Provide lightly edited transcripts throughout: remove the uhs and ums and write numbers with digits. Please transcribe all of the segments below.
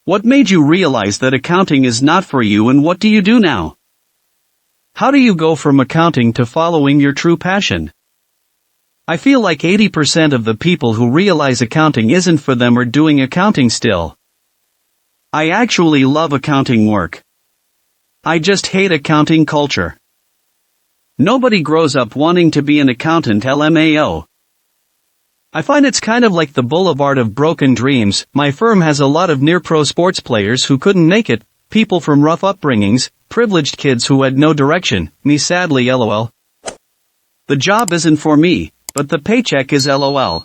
What made you realize that accounting is not for you, and what do you do now? How do you go from accounting to following your true passion? I feel like 80% of the people who realize accounting isn't for them are doing accounting still. I actually love accounting work. I just hate accounting culture. Nobody grows up wanting to be an accountant, LMAO. I find it's kind of like the boulevard of broken dreams. My firm has a lot of near-pro sports players who couldn't make it, people from rough upbringings, privileged kids who had no direction, me sadly LOL. The job isn't for me, but the paycheck is LOL.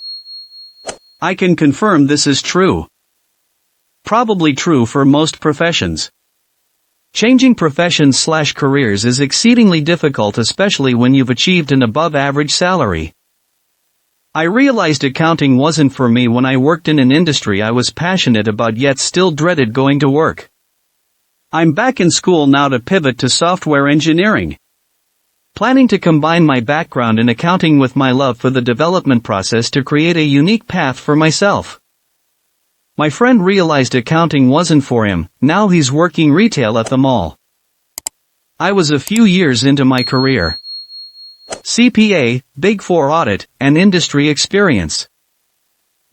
I can confirm this is true. Probably true for most professions. Changing professions/careers is exceedingly difficult, especially when you've achieved an above-average salary. I realized accounting wasn't for me when I worked in an industry I was passionate about yet still dreaded going to work. I'm back in school now to pivot to software engineering. Planning to combine my background in accounting with my love for the development process to create a unique path for myself. My friend realized accounting wasn't for him, now he's working retail at the mall. I was a few years into my career. CPA, Big Four audit, and industry experience.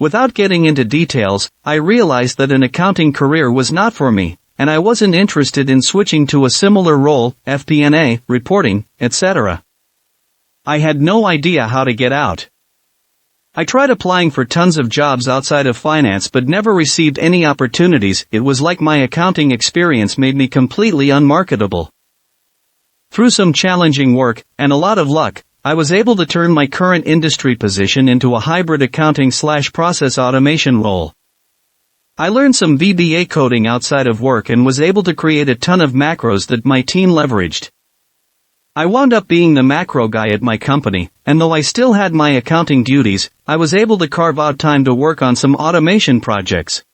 Without getting into details, I realized that an accounting career was not for me, and I wasn't interested in switching to a similar role, FP&A, reporting, etc. I had no idea how to get out. I tried applying for tons of jobs outside of finance but never received any opportunities. It was like my accounting experience made me completely unmarketable. Through some challenging work, and a lot of luck, I was able to turn my current industry position into a hybrid accounting/process automation role. I learned some VBA coding outside of work and was able to create a ton of macros that my team leveraged. I wound up being the macro guy at my company, and though I still had my accounting duties, I was able to carve out time to work on some automation projects.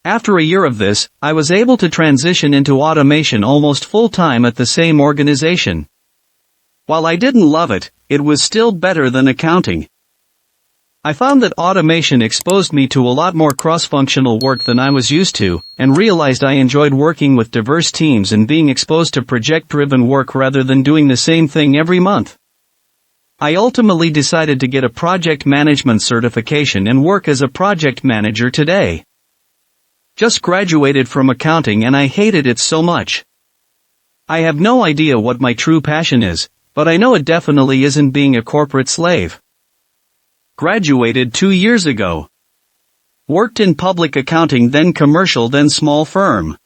After a year of this, I was able to transition into automation almost full-time at the same organization. While I didn't love it, it was still better than accounting. I found that automation exposed me to a lot more cross-functional work than I was used to, and realized I enjoyed working with diverse teams and being exposed to project-driven work rather than doing the same thing every month. I ultimately decided to get a project management certification and work as a project manager today. Just graduated from accounting and I hated it so much. I have no idea what my true passion is, but I know it definitely isn't being a corporate slave. Graduated 2 years ago. Worked in public accounting, then commercial, then small firm.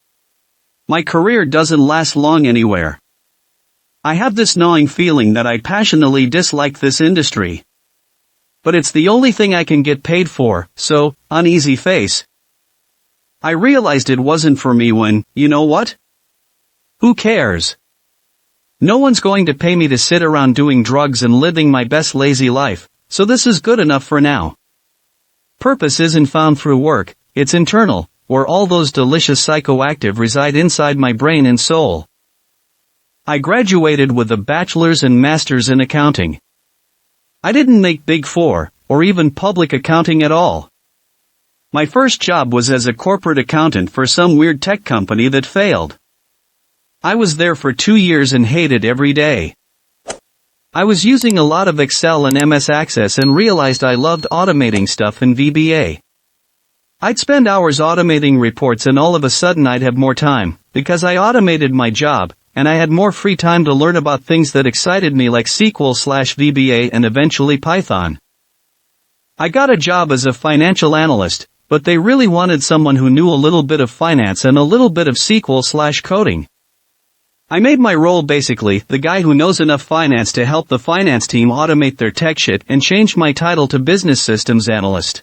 My career doesn't last long anywhere. I have this gnawing feeling that I passionately dislike this industry. But it's the only thing I can get paid for, so, uneasy face. I realized it wasn't for me when, you know what? Who cares? No one's going to pay me to sit around doing drugs and living my best lazy life. So this is good enough for now. Purpose isn't found through work, it's internal, where all those delicious psychoactive reside inside my brain and soul. I graduated with a bachelor's and master's in accounting. I didn't make Big Four, or even public accounting at all. My first job was as a corporate accountant for some weird tech company that failed. I was there for 2 years and hated every day. I was using a lot of Excel and MS Access and realized I loved automating stuff in VBA. I'd spend hours automating reports and all of a sudden I'd have more time, because I automated my job, and I had more free time to learn about things that excited me like SQL/VBA and eventually Python. I got a job as a financial analyst, but they really wanted someone who knew a little bit of finance and a little bit of SQL/coding. I made my role basically the guy who knows enough finance to help the finance team automate their tech shit and changed my title to business systems analyst.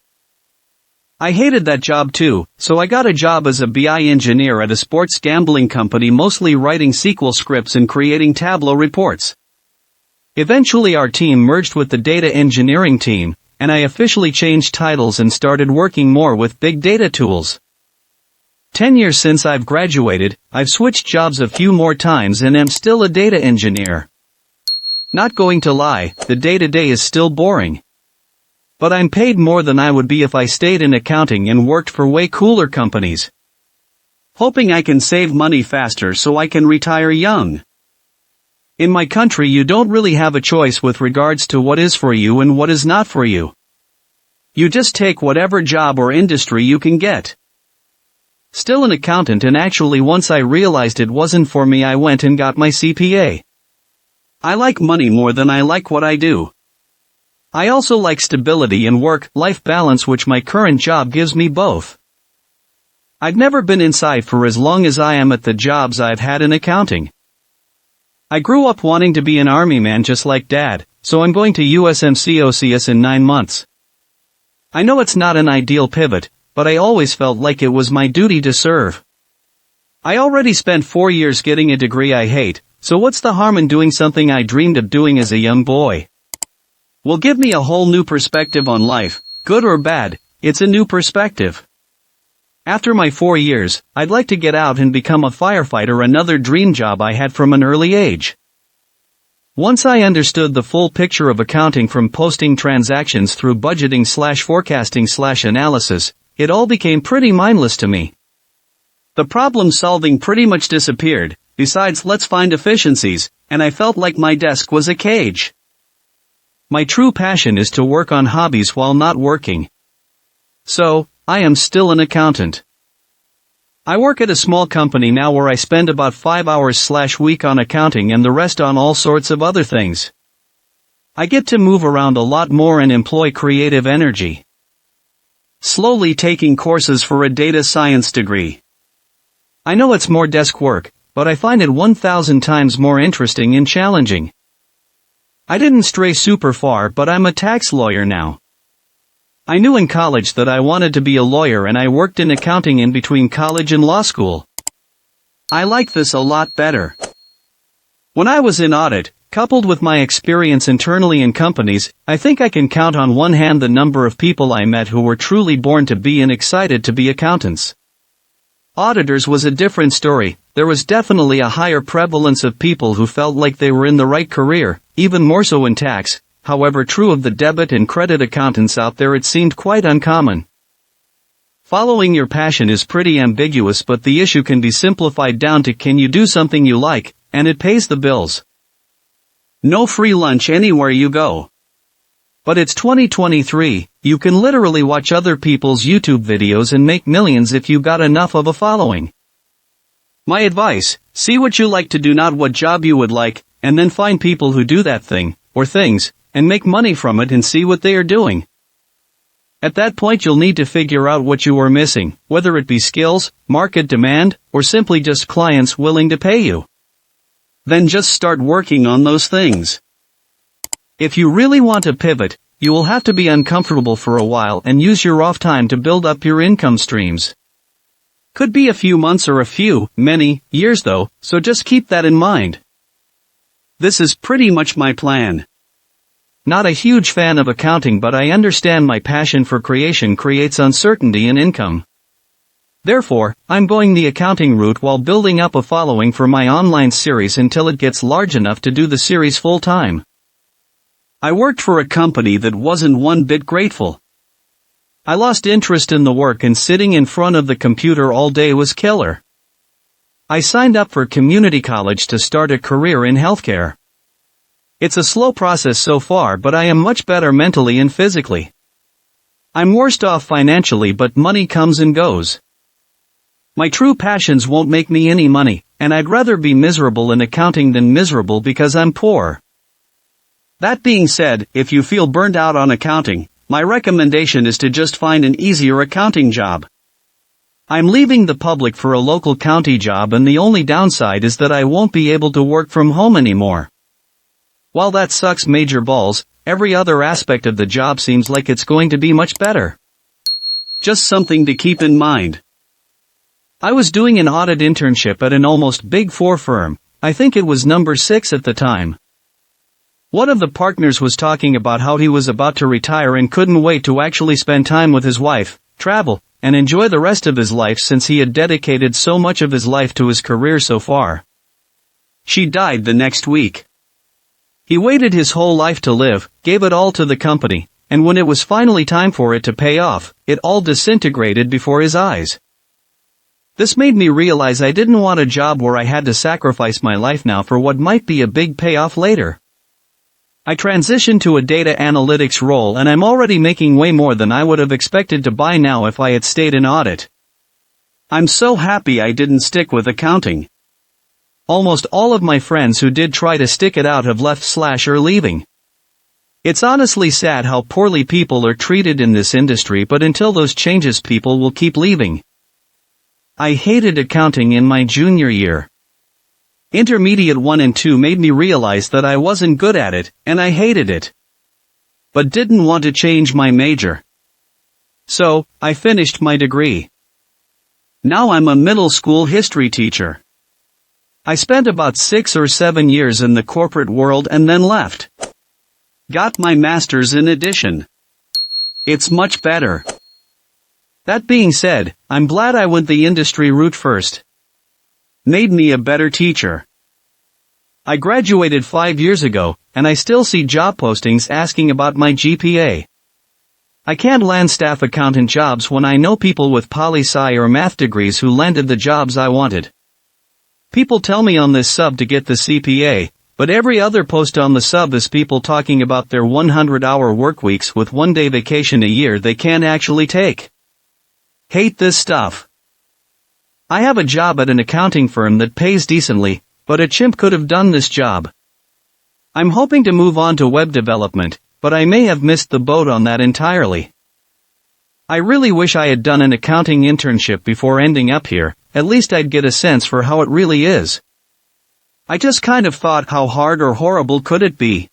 I hated that job too, so I got a job as a BI engineer at a sports gambling company, mostly writing SQL scripts and creating Tableau reports. Eventually our team merged with the data engineering team, and I officially changed titles and started working more with big data tools. 10 years since I've graduated, I've switched jobs a few more times and am still a data engineer. Not going to lie, the day-to-day is still boring. But I'm paid more than I would be if I stayed in accounting and worked for way cooler companies. hoping I can save money faster so I can retire young. In my country you don't really have a choice with regards to what is for you and what is not for you. You just take whatever job or industry you can get. Still an accountant, and actually once I realized it wasn't for me I went and got my CPA. I like money more than I like what I do. I also like stability and work-life balance, which my current job gives me both. I've never been inside for as long as I am at the jobs I've had in accounting. I grew up wanting to be an army man just like Dad, so I'm going to USMCOCS in 9 months. I know it's not an ideal pivot, but I always felt like it was my duty to serve. I already spent 4 years getting a degree I hate, so what's the harm in doing something I dreamed of doing as a young boy? Will give me a whole new perspective on life, good or bad. It's a new perspective. After my 4 years, I'd like to get out and become a firefighter, another dream job I had from an early age. Once I understood the full picture of accounting, from posting transactions through budgeting/forecasting/analysis, it all became pretty mindless to me. The problem solving pretty much disappeared, besides let's find efficiencies, and I felt like my desk was a cage. My true passion is to work on hobbies while not working. So, I am still an accountant. I work at a small company now where I spend about 5 hours/week on accounting and the rest on all sorts of other things. I get to move around a lot more and employ creative energy. Slowly taking courses for a data science degree. I know it's more desk work, but I find it 1,000 times more interesting and challenging. I didn't stray super far, but I'm a tax lawyer now. I knew in college that I wanted to be a lawyer, and I worked in accounting in between college and law school. I like this a lot better. When I was in audit, coupled with my experience internally in companies, I think I can count on one hand the number of people I met who were truly born to be and excited to be accountants. Auditors was a different story. There was definitely a higher prevalence of people who felt like they were in the right career, even more so in tax. However, true of the debit and credit accountants out there, it seemed quite uncommon. Following your passion is pretty ambiguous, but the issue can be simplified down to, can you do something you like, and it pays the bills? No free lunch anywhere you go. But it's 2023, you can literally watch other people's YouTube videos and make millions if you got enough of a following. My advice, see what you like to do, not what job you would like, and then find people who do that thing, or things, and make money from it and see what they are doing. At that point you'll need to figure out what you are missing, whether it be skills, market demand, or simply just clients willing to pay you. Then just start working on those things. If you really want to pivot, you will have to be uncomfortable for a while and use your off time to build up your income streams. Could be a few months or many years though, so just keep that in mind. This is pretty much my plan. Not a huge fan of accounting, but I understand my passion for creation creates uncertainty in income. Therefore, I'm going the accounting route while building up a following for my online series until it gets large enough to do the series full time. I worked for a company that wasn't one bit grateful. I lost interest in the work, and sitting in front of the computer all day was killer. I signed up for community college to start a career in healthcare. It's a slow process so far, but I am much better mentally and physically. I'm worst off financially, but money comes and goes. My true passions won't make me any money, and I'd rather be miserable in accounting than miserable because I'm poor. That being said, if you feel burned out on accounting, my recommendation is to just find an easier accounting job. I'm leaving the public for a local county job, and the only downside is that I won't be able to work from home anymore. While that sucks major balls, every other aspect of the job seems like it's going to be much better. Just something to keep in mind. I was doing an audit internship at an almost Big Four firm. I think it was number 6 at the time. One of the partners was talking about how he was about to retire and couldn't wait to actually spend time with his wife, travel, and enjoy the rest of his life since he had dedicated so much of his life to his career so far. She died the next week. He waited his whole life to live, gave it all to the company, and when it was finally time for it to pay off, it all disintegrated before his eyes. This made me realize I didn't want a job where I had to sacrifice my life now for what might be a big payoff later. I transitioned to a data analytics role and I'm already making way more than I would have expected to by now if I had stayed in audit. I'm so happy I didn't stick with accounting. Almost all of my friends who did try to stick it out have left / are leaving. It's honestly sad how poorly people are treated in this industry, but until those changes people will keep leaving. I hated accounting in my junior year. Intermediate 1 and 2 made me realize that I wasn't good at it, and I hated it. But didn't want to change my major. So, I finished my degree. Now I'm a middle school history teacher. I spent about 6 or 7 years in the corporate world and then left. Got my master's in addition. It's much better. That being said, I'm glad I went the industry route first. Made me a better teacher. I graduated 5 years ago, and I still see job postings asking about my GPA. I can't land staff accountant jobs when I know people with poli-sci or math degrees who landed the jobs I wanted. People tell me on this sub to get the CPA, but every other post on the sub is people talking about their 100-hour work weeks with 1 day vacation a year they can't actually take. Hate this stuff. I have a job at an accounting firm that pays decently, but a chimp could have done this job. I'm hoping to move on to web development, but I may have missed the boat on that entirely. I really wish I had done an accounting internship before ending up here, at least I'd get a sense for how it really is. I just kind of thought, how hard or horrible could it be?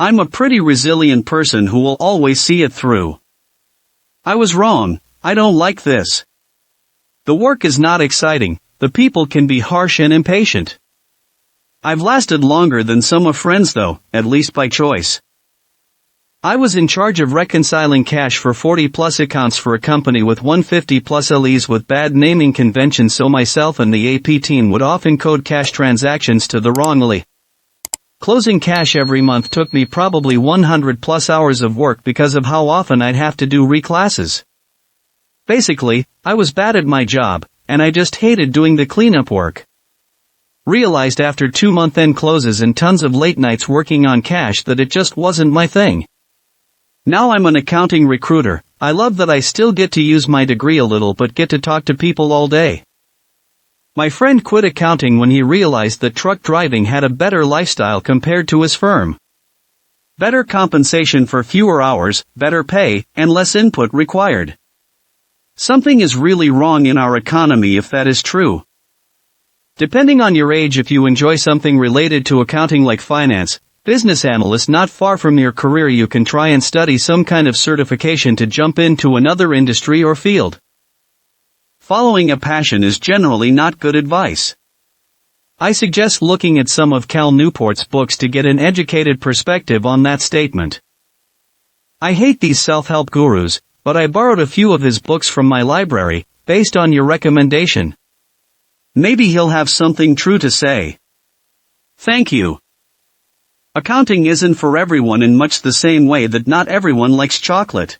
I'm a pretty resilient person who will always see it through. I was wrong, I don't like this. The work is not exciting, the people can be harsh and impatient. I've lasted longer than some of friends though, at least by choice. I was in charge of reconciling cash for 40+ accounts for a company with 150+ LEs with bad naming conventions, so myself and the AP team would often code cash transactions to the wrong LE. Closing cash every month took me probably 100+ hours of work because of how often I'd have to do reclasses. Basically, I was bad at my job, and I just hated doing the cleanup work. Realized after 2 month-end closes and tons of late nights working on cash that it just wasn't my thing. Now I'm an accounting recruiter. I love that I still get to use my degree a little but get to talk to people all day. My friend quit accounting when he realized that truck driving had a better lifestyle compared to his firm. Better compensation for fewer hours, better pay, and less input required. Something is really wrong in our economy if that is true. Depending on your age, if you enjoy something related to accounting like finance, business analyst, not far from your career, you can try and study some kind of certification to jump into another industry or field. Following a passion is generally not good advice. I suggest looking at some of Cal Newport's books to get an educated perspective on that statement. I hate these self-help gurus, but I borrowed a few of his books from my library, based on your recommendation. Maybe he'll have something true to say. Thank you. Accounting isn't for everyone in much the same way that not everyone likes chocolate.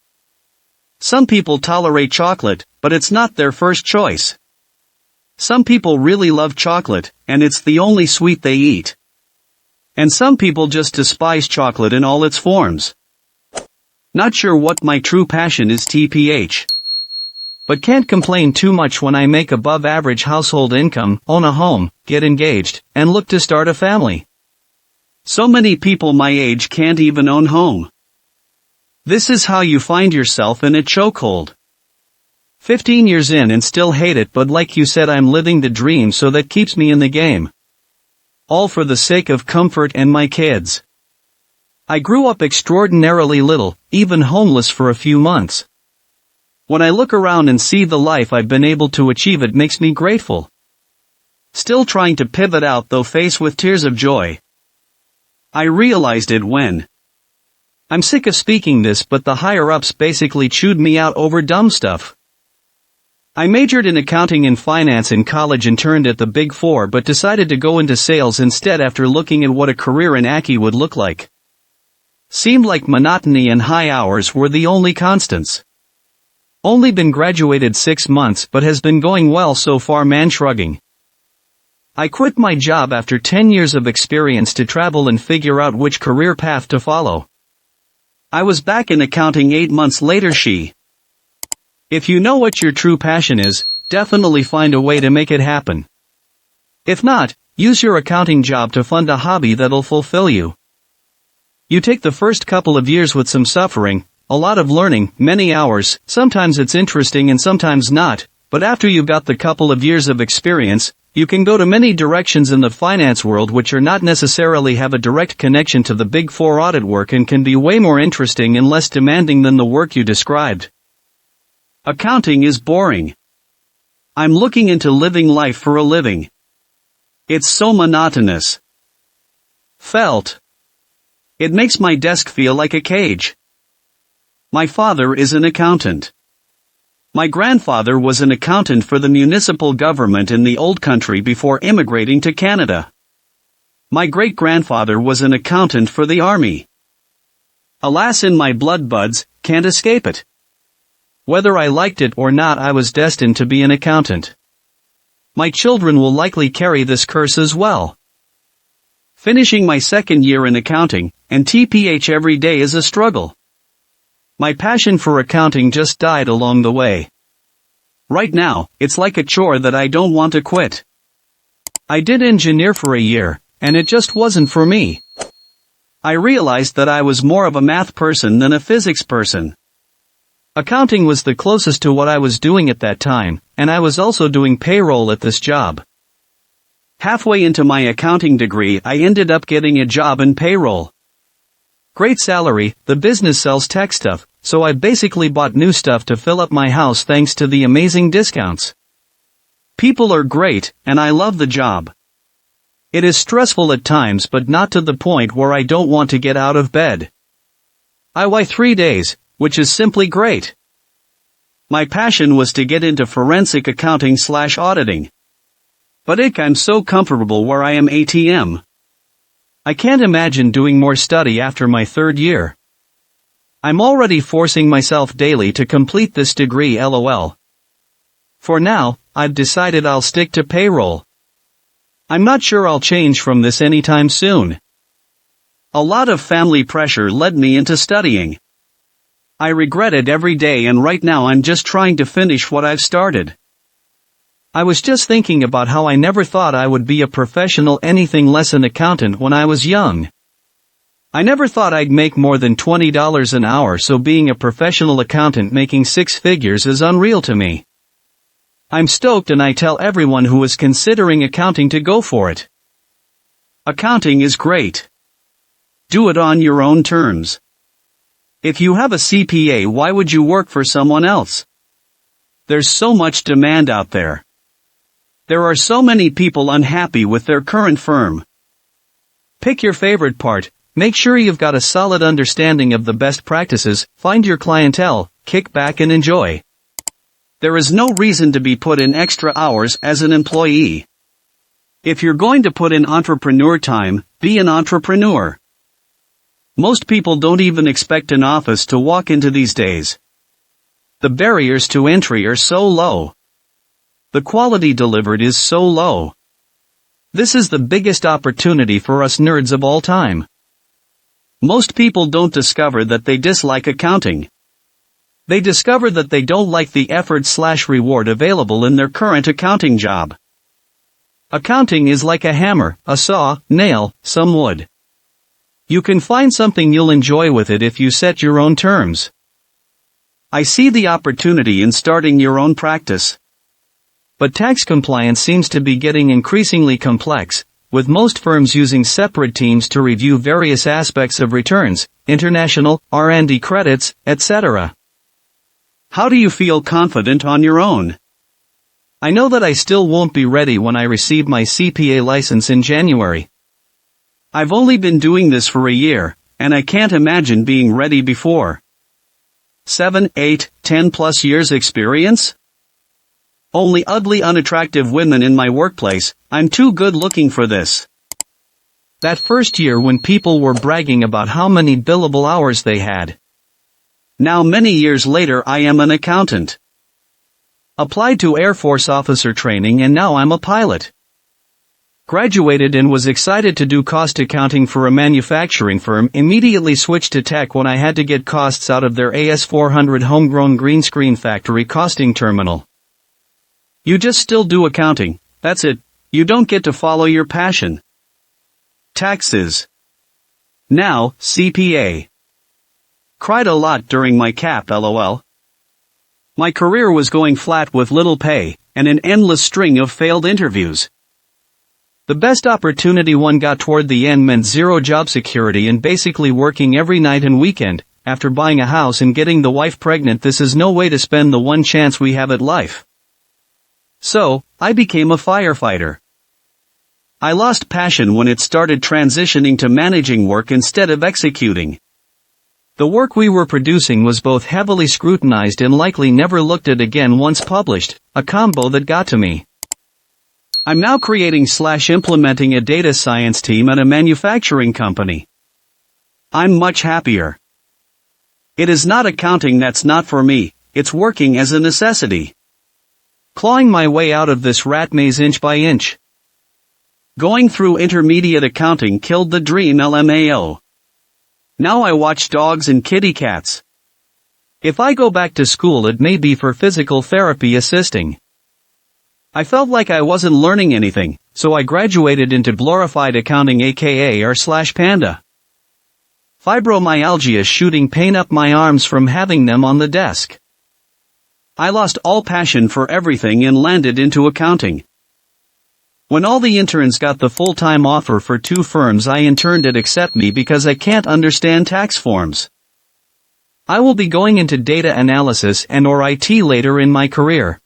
Some people tolerate chocolate, but it's not their first choice. Some people really love chocolate, and it's the only sweet they eat. And some people just despise chocolate in all its forms. Not sure what my true passion is, TPH. But can't complain too much when I make above average household income, own a home, get engaged, and look to start a family. So many people my age can't even own home. This is how you find yourself in a chokehold. 15 years in and still hate it, but like you said, I'm living the dream, so that keeps me in the game. All for the sake of comfort and my kids. I grew up extraordinarily little, even homeless for a few months. When I look around and see the life I've been able to achieve, it makes me grateful. Still trying to pivot out though, faced with tears of joy. I realized it when. I'm sick of speaking this, but the higher-ups basically chewed me out over dumb stuff. I majored in accounting and finance in college, interned at the Big Four, but decided to go into sales instead after looking at what a career in Aki would look like. Seemed like monotony and high hours were the only constants. Only been graduated 6 months but has been going well so far, man shrugging. I quit my job after 10 years of experience to travel and figure out which career path to follow. I was back in accounting 8 months later. She. If you know what your true passion is, definitely find a way to make it happen. If not, use your accounting job to fund a hobby that'll fulfill you. You take the first couple of years with some suffering, a lot of learning, many hours, sometimes it's interesting and sometimes not, but after you've got the couple of years of experience, you can go to many directions in the finance world which are not necessarily have a direct connection to the Big Four audit work and can be way more interesting and less demanding than the work you described. Accounting is boring. I'm looking into living life for a living. It's so monotonous. Felt. It makes my desk feel like a cage. My father is an accountant. My grandfather was an accountant for the municipal government in the old country before immigrating to Canada. My great-grandfather was an accountant for the army. Alas, in my blood buds, can't escape it. Whether I liked it or not, I was destined to be an accountant. My children will likely carry this curse as well. Finishing my second year in accounting, and TPH every day is a struggle. My passion for accounting just died along the way. Right now, it's like a chore that I don't want to quit. I did engineer for a year, and it just wasn't for me. I realized that I was more of a math person than a physics person. Accounting was the closest to what I was doing at that time, and I was also doing payroll at this job. Halfway into my accounting degree, I ended up getting a job in payroll. Great salary, the business sells tech stuff, so I basically bought new stuff to fill up my house thanks to the amazing discounts. People are great, and I love the job. It is stressful at times but not to the point where I don't want to get out of bed. I work 3 days, which is simply great. My passion was to get into forensic accounting/auditing. But I'm so comfortable where I am ATM. I can't imagine doing more study after my 3rd year. I'm already forcing myself daily to complete this degree, lol. For now, I've decided I'll stick to payroll. I'm not sure I'll change from this anytime soon. A lot of family pressure led me into studying. I regret it every day, and right now I'm just trying to finish what I've started. I was just thinking about how I never thought I would be a professional anything less an accountant when I was young. I never thought I'd make more than $20 an hour, so being a professional accountant making 6 figures is unreal to me. I'm stoked, and I tell everyone who is considering accounting to go for it. Accounting is great. Do it on your own terms. If you have a CPA, why would you work for someone else? There's so much demand out there. There are so many people unhappy with their current firm. Pick your favorite part, make sure you've got a solid understanding of the best practices, find your clientele, kick back and enjoy. There is no reason to be put in extra hours as an employee. If you're going to put in entrepreneur time, be an entrepreneur. Most people don't even expect an office to walk into these days. The barriers to entry are so low. The quality delivered is so low. This is the biggest opportunity for us nerds of all time. Most people don't discover that they dislike accounting. They discover that they don't like the effort/reward available in their current accounting job. Accounting is like a hammer, a saw, nail, some wood. You can find something you'll enjoy with it if you set your own terms. I see the opportunity in starting your own practice. But tax compliance seems to be getting increasingly complex, with most firms using separate teams to review various aspects of returns, international, R&D credits, etc. How do you feel confident on your own? I know that I still won't be ready when I receive my CPA license in January. I've only been doing this for a year, and I can't imagine being ready before. 7, 8, 10 plus years experience? Only ugly, unattractive women in my workplace. I'm too good looking for this. That first year when people were bragging about how many billable hours they had. Now many years later I am an accountant. Applied to Air Force officer training and now I'm a pilot. Graduated and was excited to do cost accounting for a manufacturing firm, immediately switched to tech when I had to get costs out of their AS400 homegrown green screen factory costing terminal. You just still do accounting, that's it, you don't get to follow your passion. Taxes. Now, CPA. Cried a lot during my CAP LOL. My career was going flat with little pay, and an endless string of failed interviews. The best opportunity one got toward the end meant zero job security and basically working every night and weekend. After buying a house and getting the wife pregnant, this is no way to spend the one chance we have at life. So, I became a firefighter. I lost passion when it started transitioning to managing work instead of executing. The work we were producing was both heavily scrutinized and likely never looked at again once published, a combo that got to me. I'm now creating/implementing a data science team at a manufacturing company. I'm much happier. It is not accounting that's not for me, it's working as a necessity. Clawing my way out of this rat maze inch by inch. Going through intermediate accounting killed the dream LMAO. Now I watch dogs and kitty cats. If I go back to school it may be for physical therapy assisting. I felt like I wasn't learning anything, so I graduated into glorified accounting aka R/Panda. Fibromyalgia shooting pain up my arms from having them on the desk. I lost all passion for everything and landed into accounting. When all the interns got the full-time offer for 2 firms I interned at accept me because I can't understand tax forms. I will be going into data analysis and/or IT later in my career.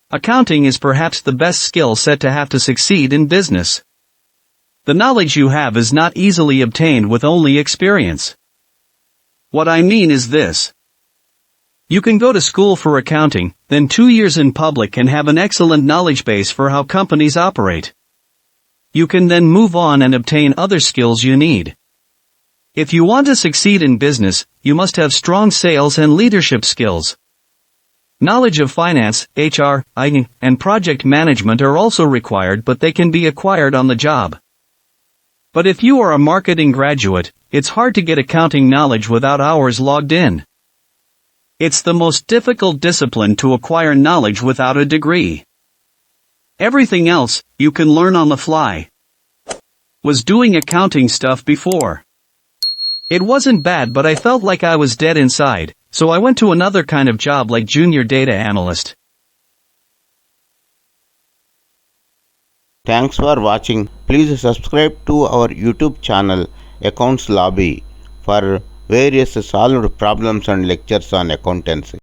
Accounting is perhaps the best skill set to have to succeed in business. The knowledge you have is not easily obtained with only experience. What I mean is this. You can go to school for accounting, then 2 years in public and have an excellent knowledge base for how companies operate. You can then move on and obtain other skills you need. If you want to succeed in business, you must have strong sales and leadership skills. Knowledge of finance, HR, IT, and project management are also required, but they can be acquired on the job. But if you are a marketing graduate, it's hard to get accounting knowledge without hours logged in. It's the most difficult discipline to acquire knowledge without a degree. Everything else, you can learn on the fly. Was doing accounting stuff before. It wasn't bad, but I felt like I was dead inside, so I went to another kind of job like junior data analyst. Thanks for watching. Please subscribe to our YouTube channel Accounts Lobby for various solved problems and lectures on accountancy.